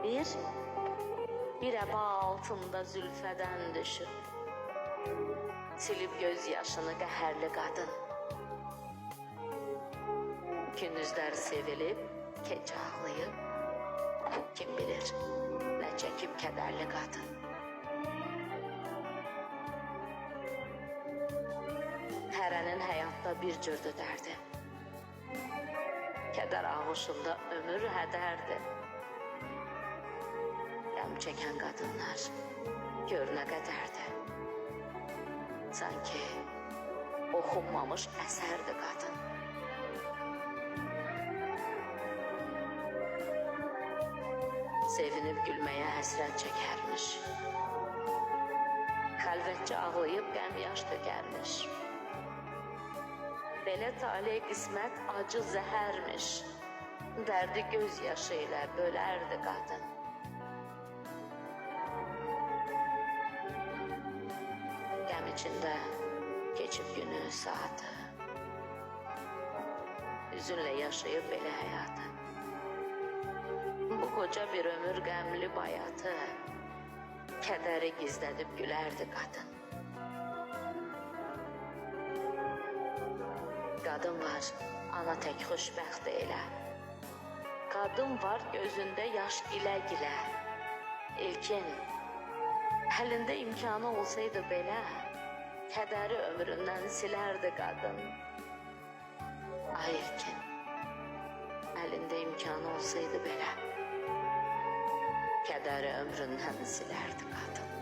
Bir əba altında zülfədən düşüb, silib göz yaşını qəhərli qadın. Gündüzlər sevilib, gecə ağlayıb, kim bilir, nə çəkib kədərli qadın. Hərənin həyatda bir cürdü dərdi, kədər ağuşunda ömür hədərdir. Qəm çəkən qadınlar gör nə qədərdir. Sanki oxunmamış əsərdir qadın. Sevinib gülməyə həsrət çəkərmiş, xəlvətcə ağlayıb qəm yaş tökərmiş. Belə talih qismət acı zəhərmiş, dərdi göz yaşı ilə bölərdi qadın. Qəm içində keçib günü, saatı, hüzünlə yaşayıb belə həyatı. Bu qoca bir ömür qəmli bayatı, kədəri gizlədib gülərdi qadın. Qadın var, ana tək xoşbəxt elə. Qadın var, gözündə yaş gilə-gilə. İlkin, əlində imkanı olsaydı belə, kədəri ömründən silərdi qadın. Ay ilkin, əlində imkanı olsaydı belə, kədəri ömründən silərdi qadın.